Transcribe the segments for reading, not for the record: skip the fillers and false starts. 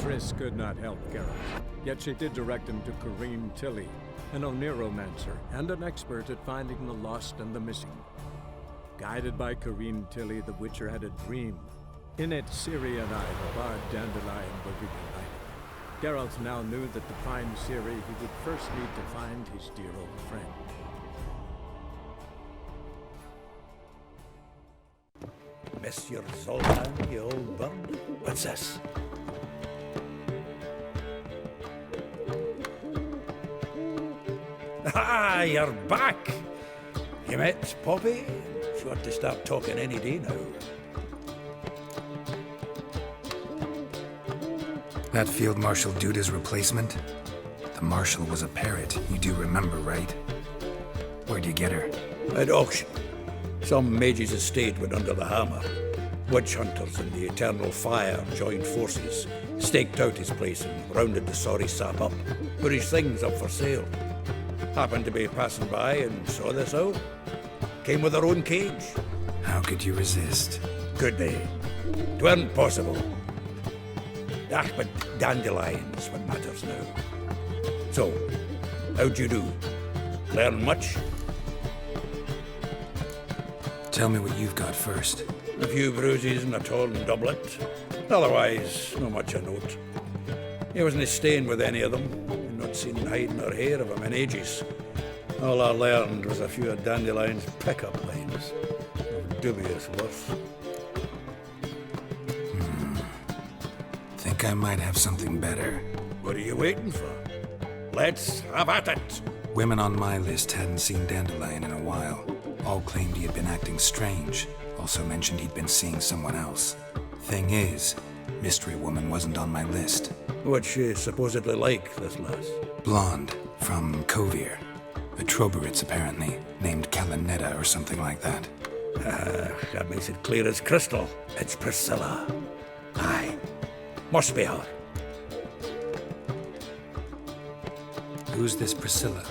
Triss could not help Geralt, yet she did direct him to Corrine Tilly, an Oniromancer and an expert at finding the lost and the missing. Guided by Corrine Tilly, the Witcher had a dream. In it, Ciri and I, the bard Dandelion, were reunited. Geralt now knew that to find Ciri, he would first need to find his dear old friend. Monsieur Zoltan, you old bird. What's this? Ah, you're back! You met Poppy? She ought to start talking any day now. That Field Marshal Duda's replacement? The Marshal was a parrot, you do remember, right? Where'd you get her? At auction. Some mage's estate went under the hammer. Witch hunters and the Eternal Fire joined forces, staked out his place and rounded the sorry sap up, put his things up for sale. Happened to be passing by and saw this out. Came with her own cage. How could you resist? Could they? 'Tweren't possible. Ah, but Dandelion's what matters now. So, how'd you do? Learn much? Tell me what you've got first. A few bruises and a torn doublet. Otherwise, not much of note. He wasn't staying with any of them. I'd not seen hiding or hair of him in ages. All I learned was a few of Dandelion's pickup lines. Of dubious worth. Think I might have something better. What are you waiting for? Let's have at it! Women on my list hadn't seen Dandelion in a while. All claimed he had been acting strange. Also mentioned he'd been seeing someone else. Thing is, Mystery Woman wasn't on my list. What's she supposedly like, this lass? Blonde, from Kovir. A Troberitz, apparently, named Kalanetta or something like that. That makes it clear as crystal. It's Priscilla. Aye. Must be her. Who's this Priscilla?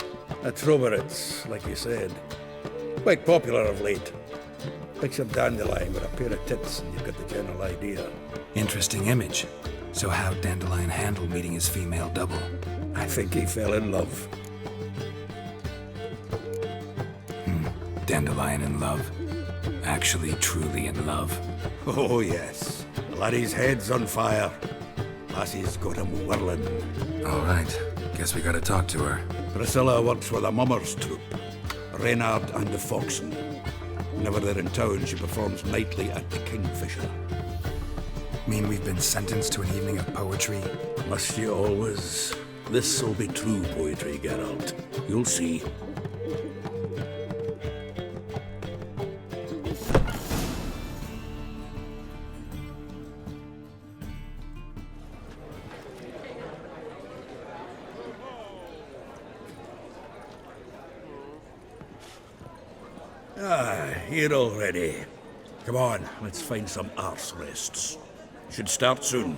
A Troberitz, like you said. Quite popular of late. Picture Dandelion with a pair of tits and you've got the general idea. Interesting image. So how'd Dandelion handle meeting his female double? I think he fell in love. Dandelion in love. Actually, truly in love. Oh, yes. The laddie's head's on fire. Lassie's got him whirling. All right. Guess we gotta talk to her. Priscilla works with a mummers troupe. Reynard and the Foxen. Whenever they're in town, she performs nightly at the Kingfisher. Mean we've been sentenced to an evening of poetry? Must you always? This'll be true poetry, Geralt. You'll see. Here already. Come on, let's find some arse rests. Should start soon.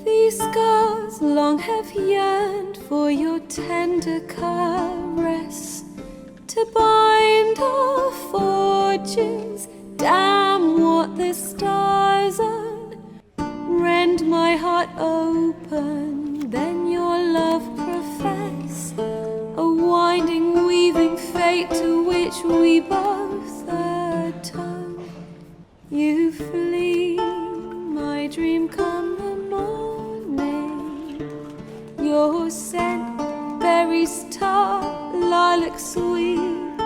These scars long have yearned for your tender caress, to bind our fortunes. Damn what the stars are. Rend my heart open, then your love profess, a winding, weaving fate to which we both atone. You flee, my dream come scent, berries tart, lilac sweet.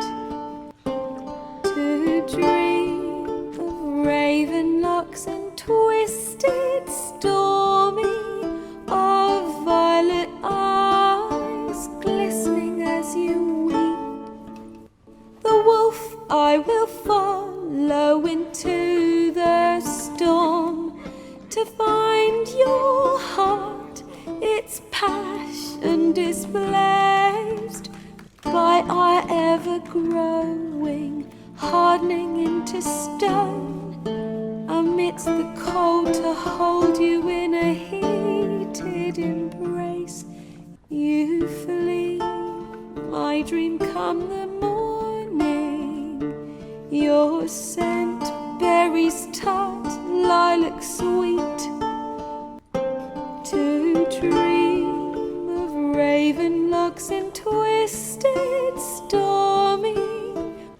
To dream of raven locks and twisted stormy, of violet eyes glistening as you weep. The wolf I will follow into the storm, to find your heart, its passion displaced by our ever-growing, hardening into stone, amidst the cold to hold you in a heated embrace. You flee, my dream come the morning, your scent, berries tart, lilac sweet. To dream of raven locks and twisted stormy,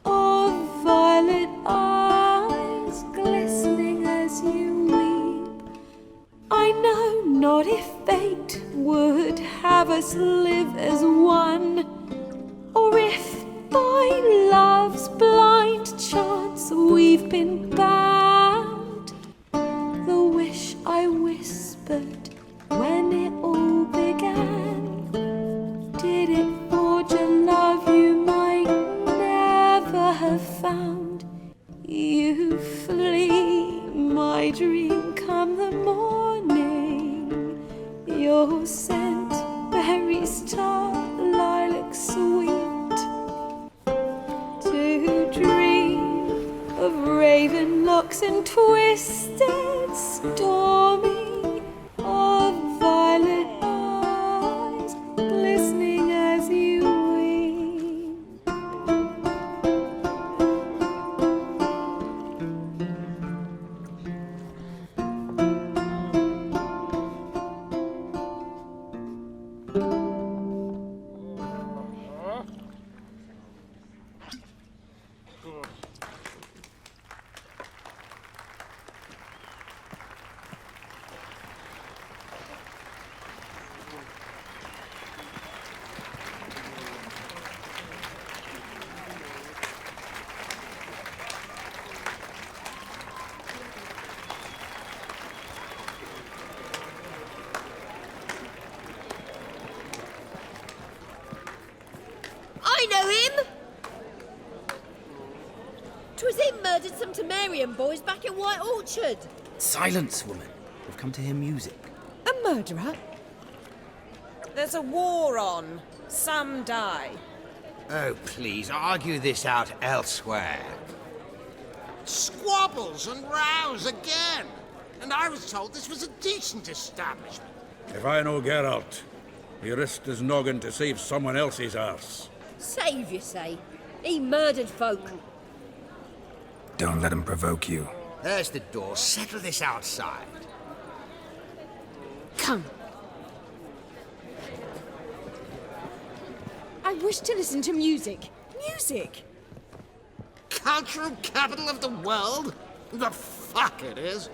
of violet eyes glistening as you weep. I know not if fate would have us live as one, or if by love's blind chance we've been bound. The wish I whispered when it all began, did it forge a love you might never have found? You flee, my dream come the morning, your scent, berries tart, lilac sweet. To dream of raven locks and twisted stormy, of violet eyes glistening as you weep. I know him! 'Twas him murdered some Temerian boys back in White Orchard. Silence, woman. We've come to hear music. A murderer? There's a war on. Some die. Oh, please, argue this out elsewhere. Squabbles and rows again. And I was told this was a decent establishment. If I know Geralt, he risked his noggin to save someone else's arse. Save, you say? He murdered folk. Don't let him provoke you. There's the door. Settle this outside. Come. I wish to listen to music. Music! Cultural capital of the world? The fuck it is.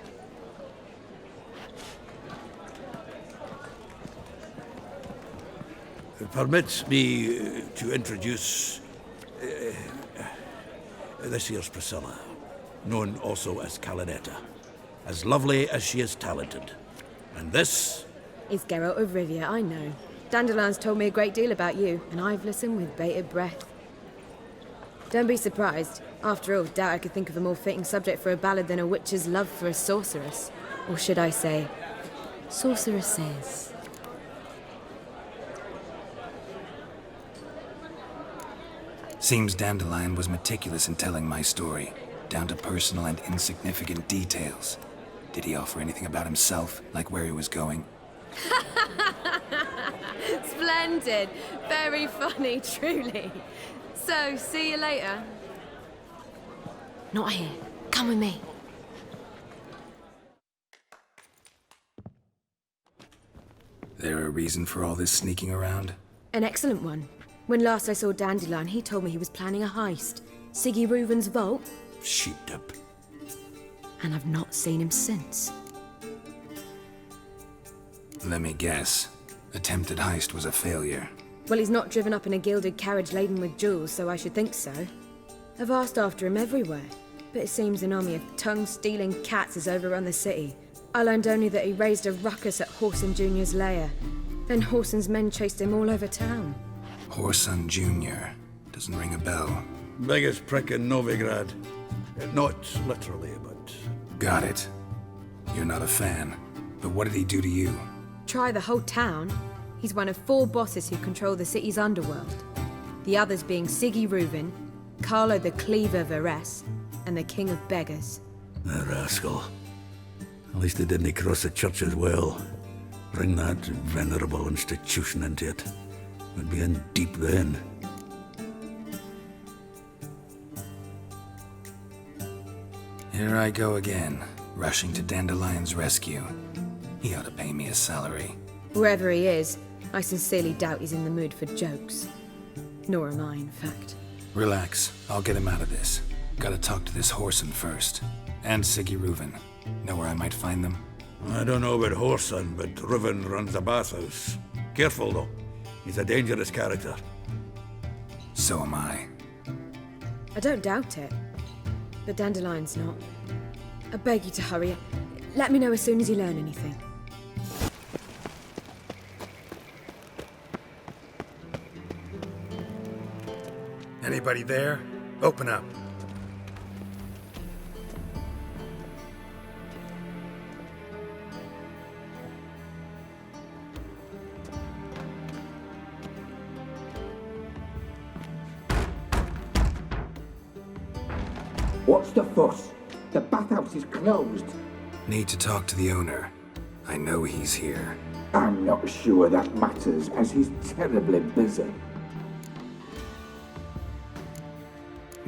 Permit me to introduce this here's Priscilla, known also as Calinetta, as lovely as she is talented. And this It's Geralt of Rivia, I know. Dandelion's told me a great deal about you, and I've listened with bated breath. Don't be surprised. After all, doubt I could think of a more fitting subject for a ballad than a witch's love for a sorceress. Or should I say, sorceresses. Seems Dandelion was meticulous in telling my story, down to personal and insignificant details. Did he offer anything about himself, like where he was going? Splendid. Very funny, truly. So, see you later. Not here. Come with me. There a reason for all this sneaking around? An excellent one. When last I saw Dandelion, he told me he was planning a heist. Siggy Reuven's vault. sheep-dip. And I've not seen him since. Let me guess. Attempted heist was a failure. Well, he's not driven up in a gilded carriage laden with jewels, so I should think so. I've asked after him everywhere, but it seems an army of tongue-stealing cats has overrun the city. I learned only that he raised a ruckus at Horson Jr.'s lair. Then Horson's men chased him all over town. Horson Jr. Doesn't ring a bell. Biggest prick in Novigrad. Not literally, but... Got it. You're not a fan. But what did he do to you? Try the whole town. He's one of 4 bosses who control the city's underworld. The others being Siggy Reuven, Carlo the Cleaver Varese, and the King of Beggars. The rascal. At least he didn't cross the church as well. Bring that venerable institution into it. We'd be in deep then. Here I go again, rushing to Dandelion's rescue. He ought to pay me a salary. Wherever he is, I sincerely doubt he's in the mood for jokes. Nor am I, in fact. Relax, I'll get him out of this. Gotta talk to this Horson first. And Siggy Reuven. Know where I might find them? I don't know about Horson, but Reuven runs a bathhouse. Careful, though. He's a dangerous character. So am I. I don't doubt it. But Dandelion's not. I beg you to hurry. Let me know as soon as you learn anything. Anybody there? Open up. What's the fuss? The bathhouse is closed. Need to talk to the owner. I know he's here. I'm not sure that matters, as he's terribly busy.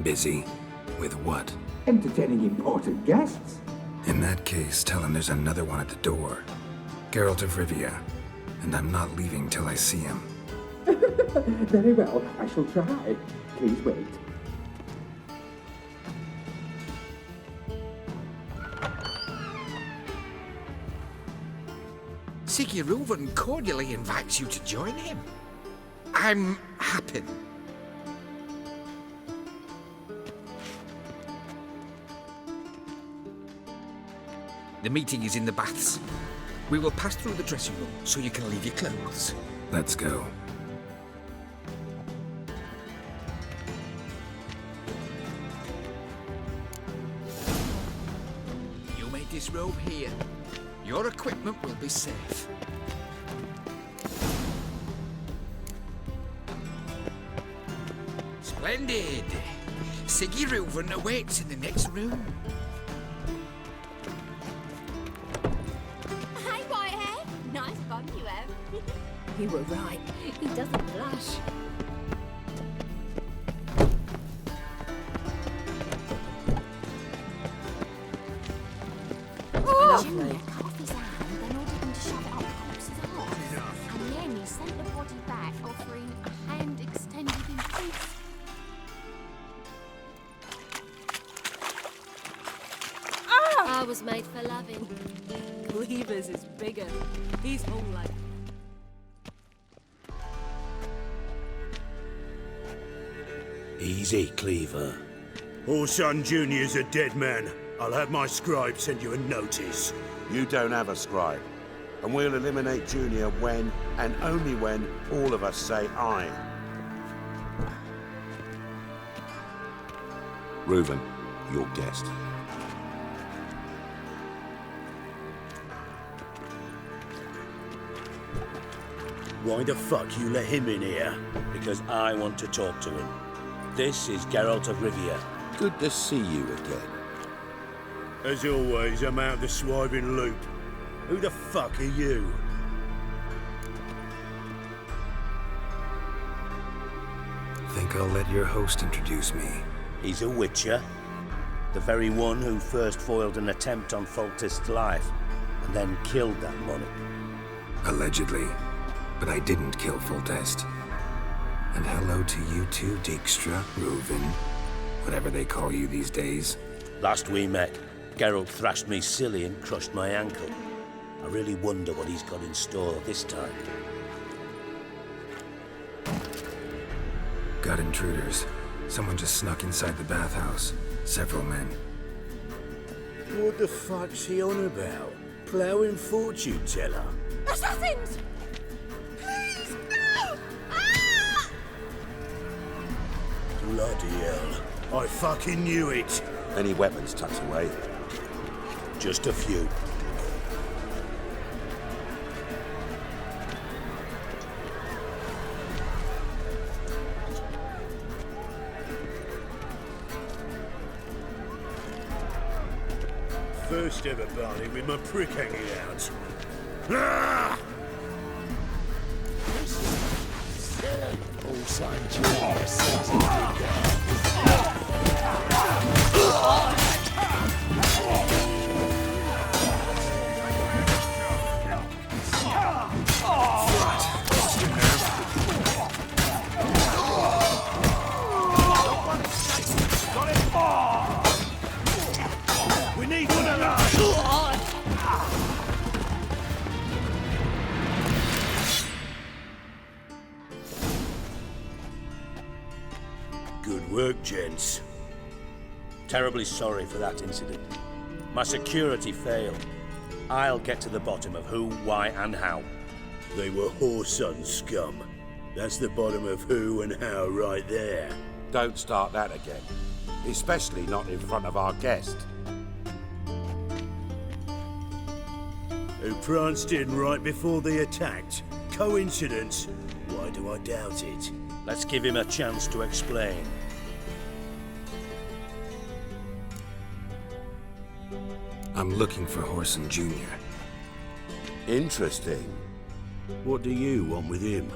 Busy? With what? Entertaining important guests. In that case, tell him there's another one at the door. Geralt of Rivia. And I'm not leaving till I see him. Very well, I shall try. Please wait. Siggy Reuven cordially invites you to join him. I'm happy. The meeting is in the baths. We will pass through the dressing room so you can leave your clothes. Let's go. You may disrobe here. Your equipment will be safe. Splendid! Siggy Reuven awaits in the next room. Hi, Whitehair. Nice bum you have. You were right. He doesn't blush. Lovely. Cut off his hand, then ordered him to shove it up the corpse's arse. And then he sent the body back, offering a hand extended in peace. I was made for loving. Cleaver's is bigger. He's whole like. Easy, Cleaver. Horson Jr.'s a dead man. I'll have my scribe send you a notice. You don't have a scribe. And we'll eliminate Junior when, and only when, all of us say aye. Reuven, your guest. Why the fuck you let him in here? Because I want to talk to him. This is Geralt of Rivia. Good to see you again. As always, I'm out of the swiving loop. Who the fuck are you? Think I'll let your host introduce me. He's a witcher. The very one who first foiled an attempt on Foltest's life, and then killed that monarch. Allegedly. But I didn't kill Foltest. And hello to you too, Dijkstra, Reuven, whatever they call you these days. Last we met, Geralt thrashed me silly and crushed my ankle. I really wonder what he's got in store this time. got intruders. Someone just snuck inside the bathhouse. Several men. What the fuck's he on about? Ploughing fortune teller? Assassins! Please, no! Ah! Bloody hell. I fucking knew it. Any weapons tucked away? Just a few. First ever barley with my prick hanging out. Ah! All signed Junior We need one of those! Good work, gents. Terribly sorry for that incident. My security failed. I'll get to the bottom of who, why, and how. They were whoreson scum. That's the bottom of who and how right there. Don't start that again. Especially not in front of our guest. Who pranced in right before they attacked. Coincidence? Why do I doubt it? Let's give him a chance to explain. I'm looking for Whoreson Jr. Interesting. What do you want with him?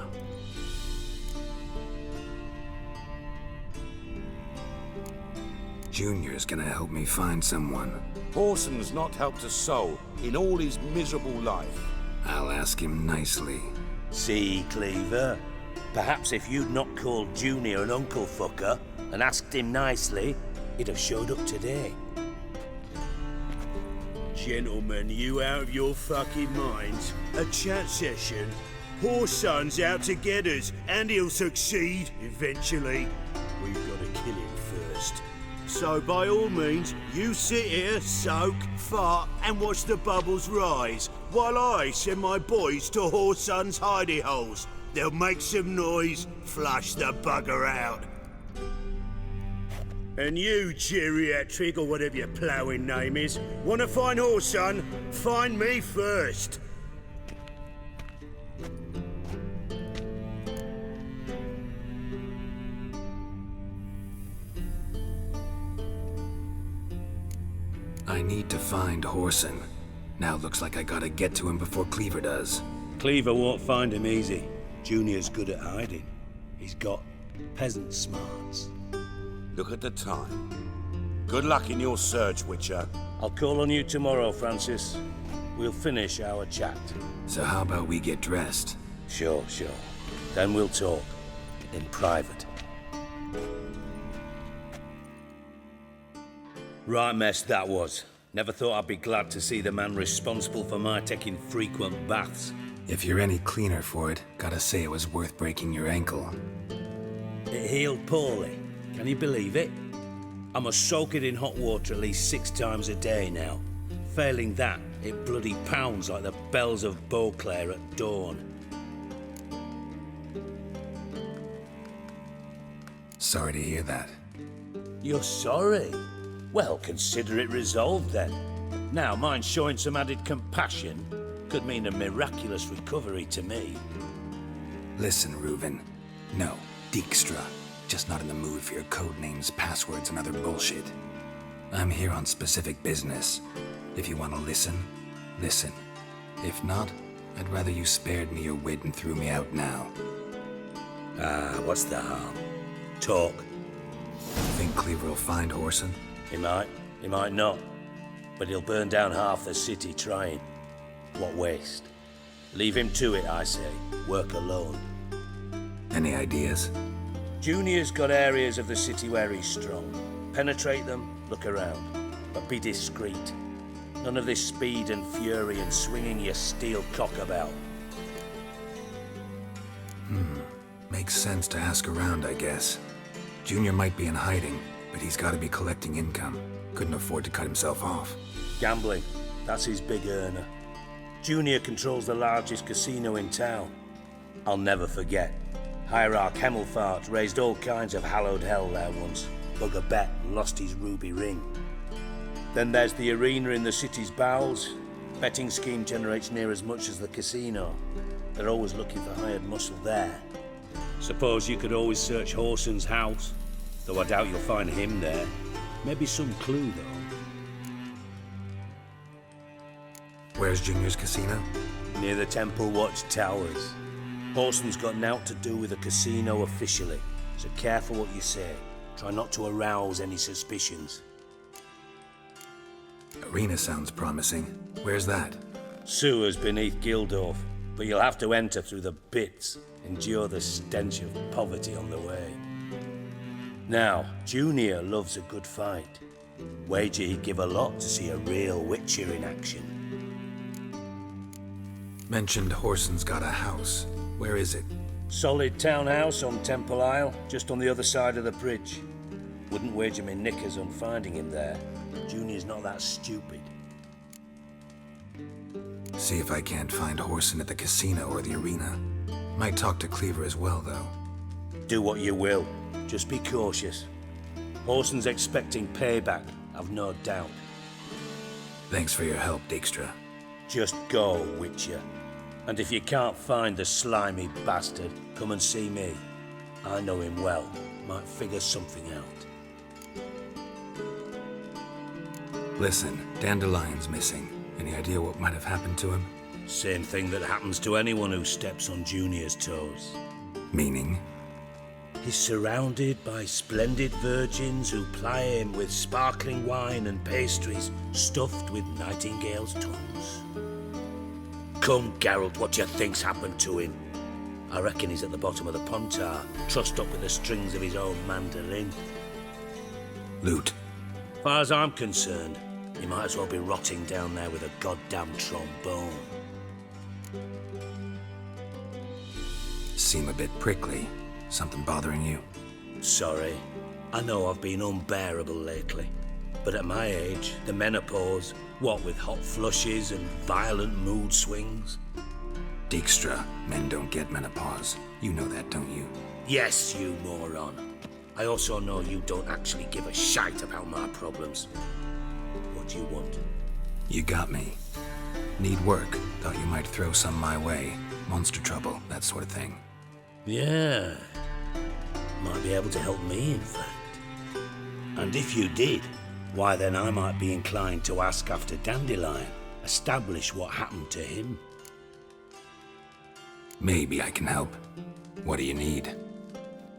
Junior's gonna help me find someone. Whoreson's not helped a soul in all his miserable life. I'll ask him nicely. See, Cleaver? Perhaps if you'd not called Junior an uncle fucker and asked him nicely, he'd have showed up today. Gentlemen, you out of your fucking minds? A chat session? Whoreson's out to get us, and he'll succeed eventually. We've got to kill him first. So by all means, you sit here, soak, fart, and watch the bubbles rise, while I send my boys to Whoreson's hidey holes. They'll make some noise, flush the bugger out. And you, geriatric, or whatever your ploughing name is, want to find Whoreson? Find me first. I need to find Whoreson. Now looks like I gotta get to him before Cleaver does. Cleaver won't find him easy. Junior's good at hiding. He's got peasant smarts. Look at the time. Good luck in your search, Witcher. I'll call on you tomorrow, Francis. We'll finish our chat. So how about we get dressed? Sure. Then we'll talk. In private. Right mess that was. Never thought I'd be glad to see the man responsible for my taking frequent baths. If you're any cleaner for it, gotta say it was worth breaking your ankle. It healed poorly. Can you believe it? I must soak it in hot water at least 6 times a day now. Failing that, it bloody pounds like the bells of Beauclair at dawn. Sorry to hear that. You're sorry? Well, consider it resolved then. Now, mine showing some added compassion could mean a miraculous recovery to me. Listen, Reuven. No, Dijkstra. Just not in the mood for your code names, passwords, and other bullshit. I'm here on specific business. If you want to listen, listen. If not, I'd rather you spared me your wit and threw me out now. What's the harm? Talk. Think Cleaver will find Whoreson? He might not. But he'll burn down half the city trying. What waste. Leave him to it, I say. Work alone. Any ideas? Junior's got areas of the city where he's strong. Penetrate them, look around. But be discreet. None of this speed and fury and swinging your steel cock about. Makes sense to ask around, I guess. Junior might be in hiding, but he's got to be collecting income. Couldn't afford to cut himself off. Gambling. That's his big earner. Junior controls the largest casino in town. I'll never forget. Hierarch Hemmelfart raised all kinds of hallowed hell there once. Bugger bet and lost his ruby ring. Then there's the arena in the city's bowels. Betting scheme generates near as much as the casino. They're always looking for hired muscle there. Suppose you could always search Horson's house, though I doubt you'll find him there. Maybe some clue, though. Where's Junior's casino? Near the Temple Watch Towers. Horson's got naught to do with the casino officially, so careful what you say. Try not to arouse any suspicions. Arena sounds promising. Where's that? Sewers beneath Gildorf, but you'll have to enter through the bits, endure the stench of poverty on the way. Now, Junior loves a good fight. Wager he'd give a lot to see a real Witcher in action. Mentioned Horson's got a house. Where is it? Solid townhouse on Temple Isle, just on the other side of the bridge. Wouldn't wager me knickers on finding him there. Junior's not that stupid. See if I can't find Horson at the casino or the arena. Might talk to Cleaver as well, though. Do what you will. Just be cautious. Horson's expecting payback, I've no doubt. Thanks for your help, Dijkstra. Just go, Witcher. And if you can't find the slimy bastard, come and see me. I know him well. Might figure something out. Listen, Dandelion's missing. Any idea what might have happened to him? Same thing that happens to anyone who steps on Junior's toes. Meaning? He's surrounded by splendid virgins who ply him with sparkling wine and pastries stuffed with nightingales' tongues. Come, Geralt, what do you think's happened to him? I reckon he's at the bottom of the Pontar, trussed up with the strings of his own mandolin. Loot. Far as I'm concerned, he might as well be rotting down there with a goddamn trombone. Seem a bit prickly. Something bothering you? Sorry. I know I've been unbearable lately. But at my age, the menopause, what with hot flushes and violent mood swings? Dijkstra, men don't get menopause. You know that, don't you? Yes, you moron. I also know you don't actually give a shite about my problems. What do you want? You got me. Need work. Thought you might throw some my way. Monster trouble, that sort of thing. Yeah. Might be able to help me, in fact. And if you did, why then I might be inclined to ask after Dandelion, establish what happened to him. Maybe I can help. What do you need?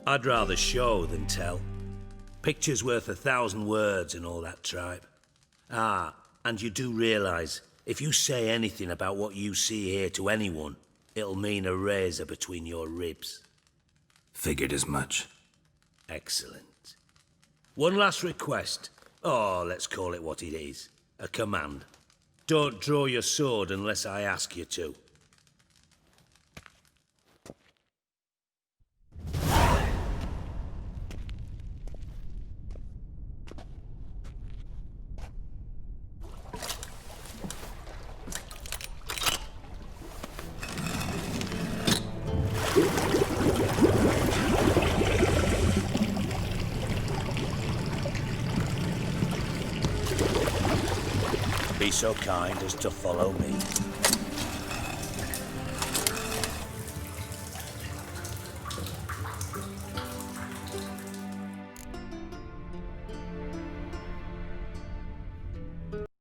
I'd rather show than tell. Picture's worth 1,000 words and all that tripe. Ah, and you do realise, if you say anything about what you see here to anyone, it'll mean a razor between your ribs. Figured as much. Excellent. One last request. Oh, let's call it what it is. A command. Don't draw your sword unless I ask you to. Be so kind as to follow me.